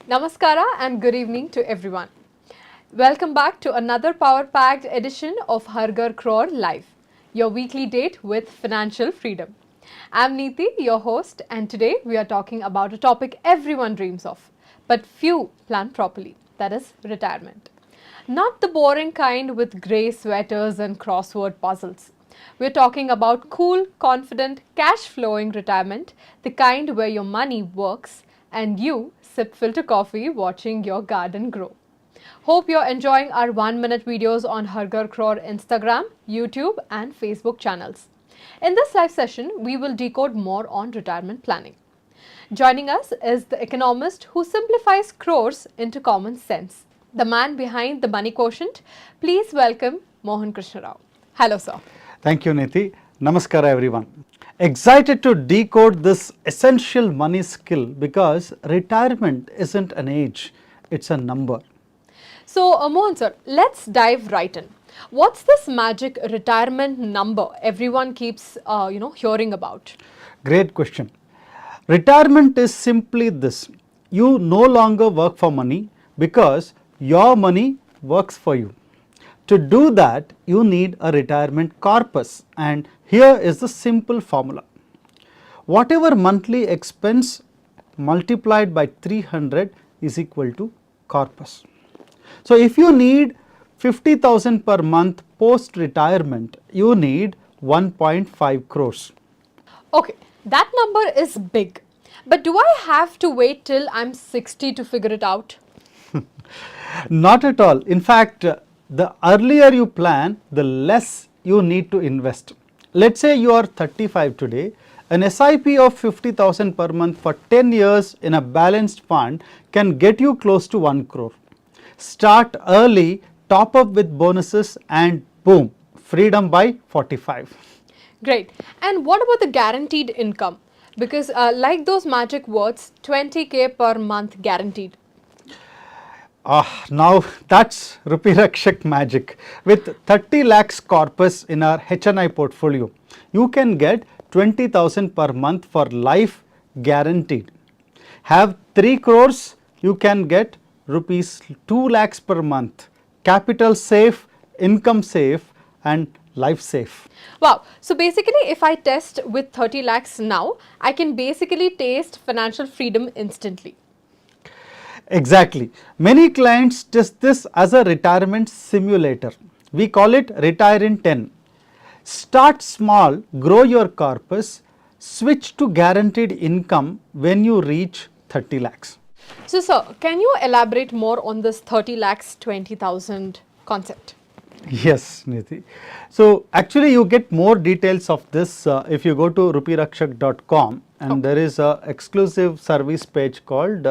Namaskara and good evening to everyone. Welcome back to another power-packed edition of Har Ghar Crore Live, your weekly date with financial freedom. I'm Neeti, your host, and today we are talking about a topic everyone dreams of, but few plan properly, that is retirement. Not the boring kind with grey sweaters and crossword puzzles. We're talking about cool, confident, cash-flowing retirement, the kind where your money works and you sip filter coffee watching your garden grow. Hope you're enjoying our 1-minute videos on Har Ghar Crore Instagram, YouTube and Facebook channels. In this live session, we will decode more on retirement planning. Joining us is the economist who simplifies crores into common sense, the man behind the money quotient. Please welcome Mohan Krishna Rao. Hello, sir. Thank you, Niti. Namaskara, everyone. Excited to decode this essential money skill because retirement isn't an age, it's a number. So, Mohan sir, let's dive right in. What's this magic retirement number everyone keeps, hearing about? Great question. Retirement is simply this. You no longer work for money because your money works for you. To do that, you need a retirement corpus, and here is the simple formula. Whatever monthly expense multiplied by 300 is equal to corpus. So, if you need 50,000 per month post retirement, you need 1.5 crores. Okay, that number is big. But do I have to wait till I'm 60 to figure it out? Not at all. In fact, the earlier you plan, the less you need to invest. Let's say you are 35 today, an SIP of 50,000 per month for 10 years in a balanced fund can get you close to 1 crore. Start early, top up with bonuses and boom, freedom by 45. Great. And what about the guaranteed income? Because like those magic words, 20K per month guaranteed. Now that's RupeeRakshak magic. With 30 lakhs corpus in our HNI portfolio, you can get 20,000 per month for life guaranteed. Have 3 crores, you can get rupees 2 lakhs per month. Capital safe, income safe and life safe. Wow. So basically if I test with 30 lakhs now, I can basically taste financial freedom instantly. Exactly. Many clients test this as a retirement simulator. We call it Retire in 10. Start small, grow your corpus, switch to guaranteed income when you reach 30 lakhs. So sir, can you elaborate more on this 30 lakhs 20,000 concept? Yes, Niti. So actually you get more details of this if you go to rupeerakshak.com and there is a exclusive service page called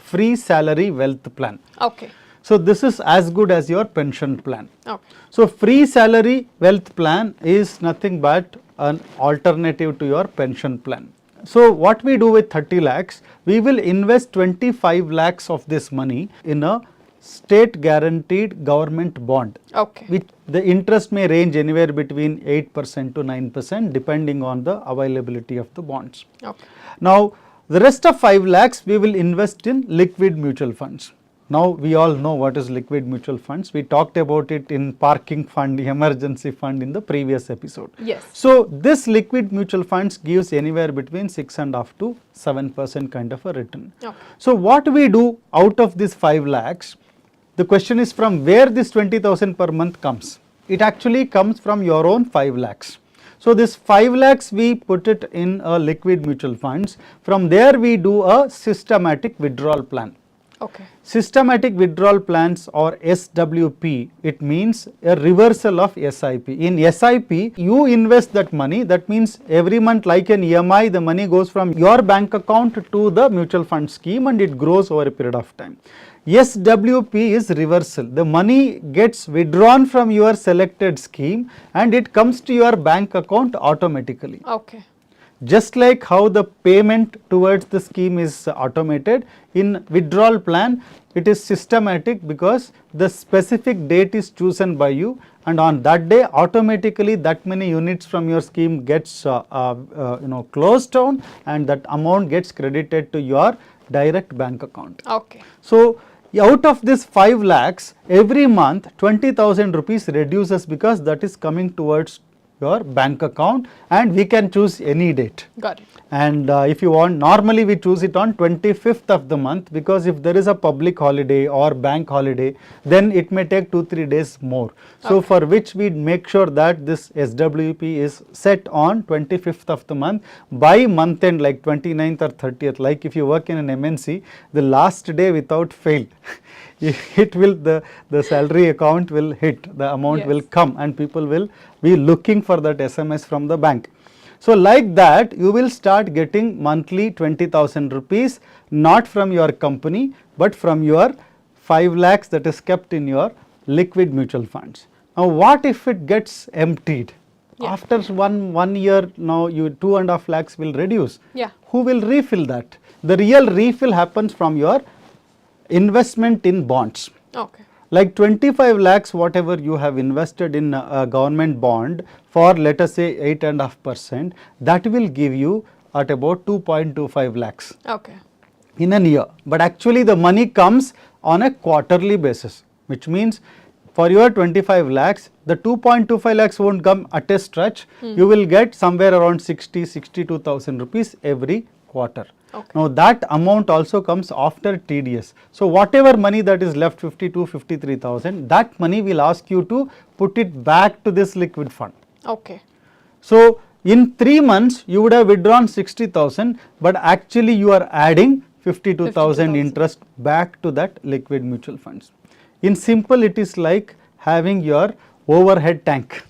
Free Salary Wealth Plan. Okay. So this is as good as your pension plan. Okay. So free salary wealth plan is nothing but an alternative to your pension plan. So what we do with 30 lakhs, we will invest 25 lakhs of this money in a state guaranteed government bond. Okay. Which the interest may range anywhere between 8% to 9% depending on the availability of the bonds. Okay. Now the rest of 5 lakhs we will invest in liquid mutual funds. Now we all know what is liquid mutual funds. We talked about it in parking fund, emergency fund in the previous episode. Yes. So this liquid mutual funds gives anywhere between 6.5 to 7% kind of a return. Okay. So what we do out of this 5 lakhs, the question is from where this 20,000 per month comes. It actually comes from your own 5 lakhs. So this 5 lakhs we put it in a liquid mutual funds. From there we do a systematic withdrawal plan. Okay. Systematic withdrawal plans or SWP, it means a reversal of SIP. In SIP, you invest that money, that means every month like an EMI, the money goes from your bank account to the mutual fund scheme and it grows over a period of time. SWP is reversal. The money gets withdrawn from your selected scheme and it comes to your bank account automatically. Okay. Just like how the payment towards the scheme is automated, in withdrawal plan it is systematic because the specific date is chosen by you and on that day automatically that many units from your scheme gets closed down and that amount gets credited to your direct bank account. Okay. So, out of this 5 lakhs, every month 20,000 rupees reduces because that is coming towards your bank account, and we can choose any date. Got it. And if you want, normally we choose it on 25th of the month, because if there is a public holiday or bank holiday, then it may take 2-3 days more. So, for which we make sure that this SWP is set on 25th of the month by month end, like 29th or 30th. Like if you work in an MNC, the last day without fail, it will, the salary account will hit, the amount will come, and people will be looking for that SMS from the bank. So, like that you will start getting monthly 20,000 rupees, not from your company, but from your 5 lakhs that is kept in your liquid mutual funds. Now, what if it gets emptied? After one year, now you 2.5 lakhs will reduce. Who will refill that? The real refill happens from your investment in bonds. Okay. Like 25 lakhs whatever you have invested in a government bond for, let us say, 8.5%, that will give you at about 2.25 lakhs Okay. in a year. But actually the money comes on a quarterly basis, which means for your 25 lakhs, the 2.25 lakhs won't come at a stretch. You will get somewhere around 62,000 rupees every quarter. Okay. Now, that amount also comes after TDS. So, whatever money that is left, 53,000, that money will ask you to put it back to this liquid fund. Okay. So, in 3 months you would have withdrawn 60,000, but actually you are adding 52,000 interest back to that liquid mutual funds. In simple, it is like having your overhead tank.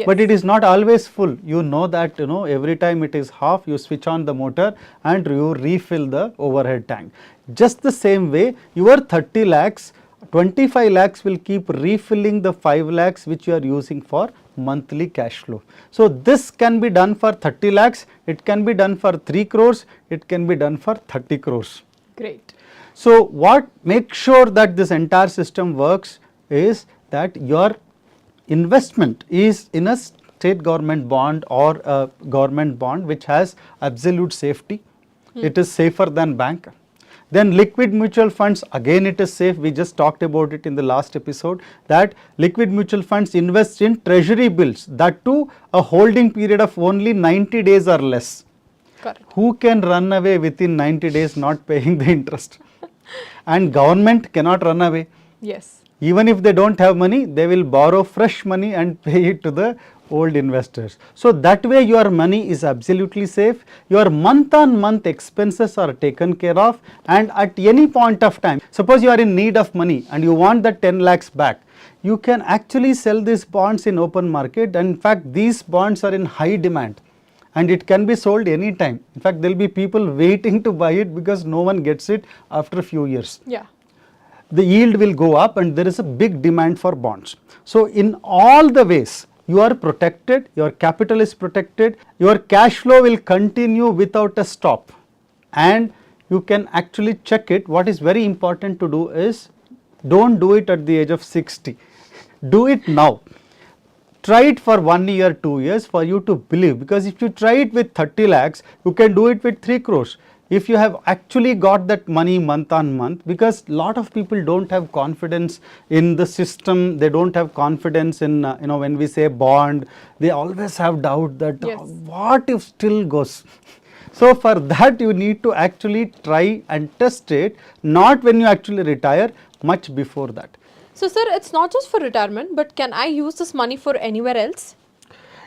But it is not always full. You know that, every time it is half, you switch on the motor and you refill the overhead tank. Just the same way, your 30 lakhs, 25 lakhs will keep refilling the 5 lakhs which you are using for monthly cash flow. So, this can be done for 30 lakhs, it can be done for 3 crores, it can be done for 30 crores. Great. So, what makes sure that this entire system works is that your investment is in a state government bond or a government bond which has absolute safety. It is safer than bank. Then liquid mutual funds, again it is safe. We just talked about it in the last episode, that liquid mutual funds invest in treasury bills, that too a holding period of only 90 days or less. Correct. Who can run away within 90 days not paying the interest? And government cannot run away. Yes. Even if they don't have money, they will borrow fresh money and pay it to the old investors. So, that way your money is absolutely safe, your month on month expenses are taken care of, and at any point of time, suppose you are in need of money and you want that 10 lakhs back, you can actually sell these bonds in open market, and in fact these bonds are in high demand and it can be sold anytime. In fact, there will be people waiting to buy it because no one gets it after a few years. The yield will go up and there is a big demand for bonds. So, in all the ways you are protected, your capital is protected, your cash flow will continue without a stop, and you can actually check it. What is very important to do is, don't do it at the age of 60, do it now. Try it for 1 year, 2 years for you to believe, because if you try it with 30 lakhs, you can do it with 3 crores. If you have actually got that money month on month, because lot of people don't have confidence in the system, they don't have confidence in, when we say bond, they always have doubt that what if still goes. So, for that you need to actually try and test it, not when you actually retire, much before that. So, sir, it's not just for retirement, but can I use this money for anywhere else?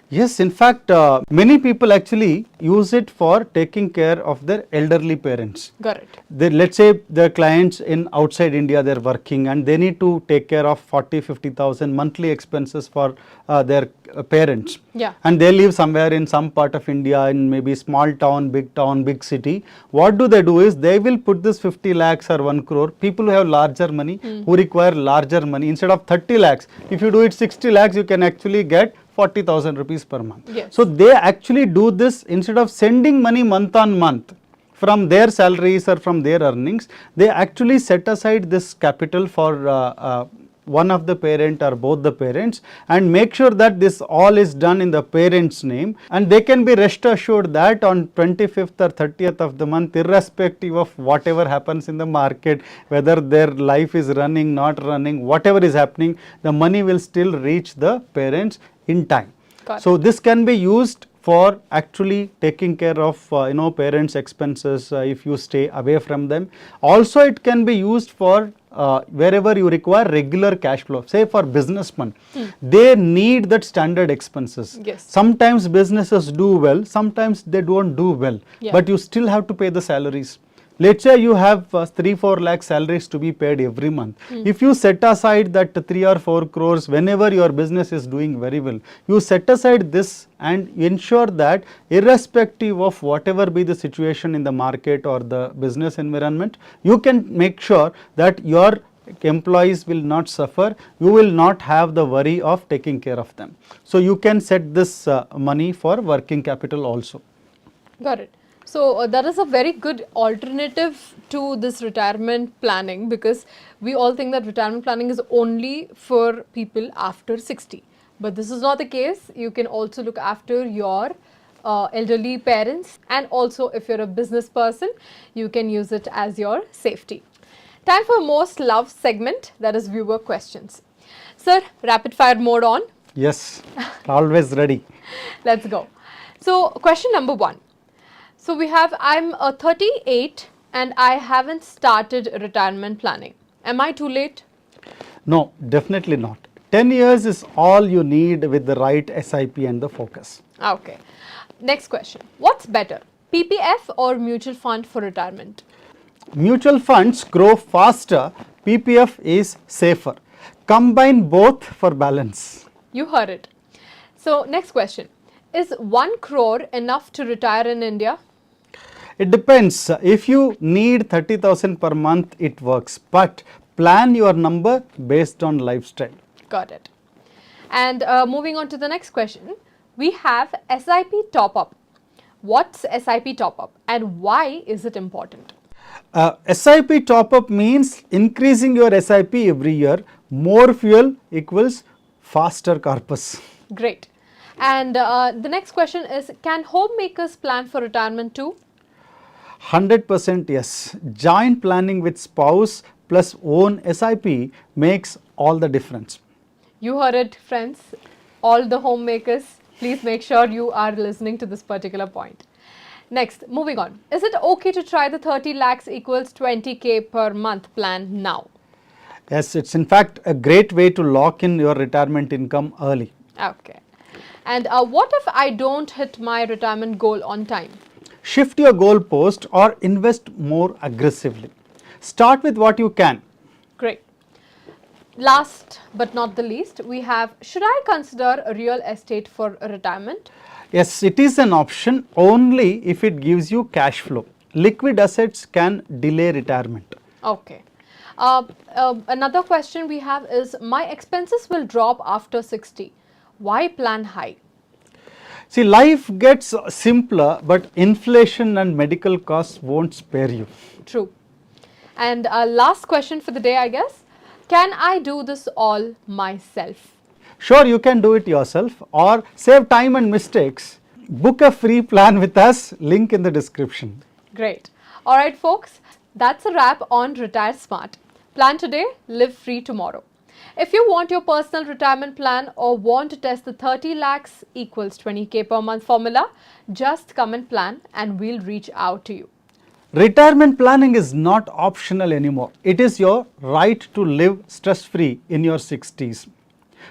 Yes, in fact, many people actually use it for taking care of their elderly parents. Got it. Let's say the clients in outside India, they are working and they need to take care of 40-50,000 monthly expenses for their parents. And they live somewhere in some part of India, in maybe small town, big city. What do? Is they will put this 50 lakhs or 1 crore. People who have larger money, who require larger money, instead of 30 lakhs, if you do it 60 lakhs, you can actually get 40,000 rupees per month. So, they actually do this instead of sending money month on month from their salaries or from their earnings. They actually set aside this capital for one of the parent or both the parents, and make sure that this all is done in the parent's name, and they can be rest assured that on 25th or 30th of the month, irrespective of whatever happens in the market, whether their life is running, not running, whatever is happening, the money will still reach the parents in time. So this can be used for actually taking care of parents' expenses if you stay away from them. Also, it can be used for wherever you require regular cash flow. Say for businessmen, they need that standard expenses. Yes. Sometimes businesses do well, sometimes they don't do well, but you still have to pay the salaries. Let's say you have 3-4 lakh salaries to be paid every month. If you set aside that 3 or 4 crores whenever your business is doing very well, you set aside this and ensure that irrespective of whatever be the situation in the market or the business environment, you can make sure that your employees will not suffer, you will not have the worry of taking care of them. So you can set this money for working capital also. Got it. So that is a very good alternative to this retirement planning, because we all think that retirement planning is only for people after 60. But this is not the case. You can also look after your elderly parents, and also if you're a business person, you can use it as your safety. Time for most loved segment, that is viewer questions. Sir, rapid fire mode on. Yes, always ready. Let's go. So question number 1. So we have, I'm 38 and I haven't started retirement planning. Am I too late? No, definitely not. 10 years is all you need with the right SIP and the focus. Okay. Next question. What's better, PPF or mutual fund for retirement? Mutual funds grow faster, PPF is safer. Combine both for balance. You heard it. So next question. Is 1 crore enough to retire in India? It depends. If you need 30,000 per month, it works. But plan your number based on lifestyle. Got it. And moving on to the next question. We have SIP top-up. What's SIP top-up and why is it important? SIP top-up means increasing your SIP every year. More fuel equals faster corpus. Great. And the next question is, can homemakers plan for retirement too? 100% yes. Joint planning with spouse plus own SIP makes all the difference. You heard it, friends. All the homemakers, please make sure you are listening to this particular point. Next, moving on. Is it okay to try the 30 lakhs equals 20K per month plan now? Yes, it's in fact a great way to lock in your retirement income early. Okay. And what if I don't hit my retirement goal on time? Shift your goal post or invest more aggressively. Start with what you can. Great. Last but not the least, we have, should I consider real estate for retirement? Yes, it is an option only if it gives you cash flow. Liquid assets can delay retirement. Okay. Another question we have is, my expenses will drop after 60. Why plan high? See, life gets simpler, but inflation and medical costs won't spare you. True. And last question for the day, I guess. Can I do this all myself? Sure, you can do it yourself or save time and mistakes. Book a free plan with us, link in the description. Great. All right, folks, that's a wrap on Retire Smart. Plan today, live free tomorrow. If you want your personal retirement plan or want to test the 30 lakhs equals 20K per month formula, just come and plan and we'll reach out to you. Retirement planning is not optional anymore. It is your right to live stress-free in your 60s.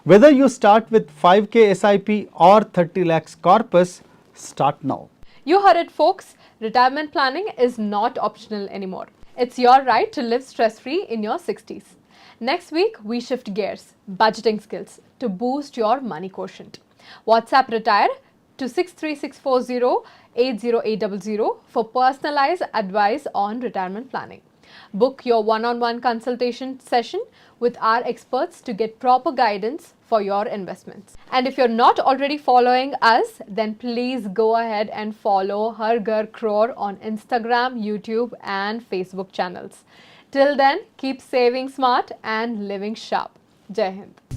Whether you start with 5K SIP or 30 lakhs corpus, start now. You heard it, folks. Retirement planning is not optional anymore. It's your right to live stress-free in your 60s. Next week, we shift gears, budgeting skills to boost your money quotient. WhatsApp Retire to 63640-80800 for personalized advice on retirement planning. Book your one-on-one consultation session with our experts to get proper guidance for your investments. And if you're not already following us, then please go ahead and follow Har Ghar Crore on Instagram, YouTube and Facebook channels. Till then, keep saving smart and living sharp. Jai Hind.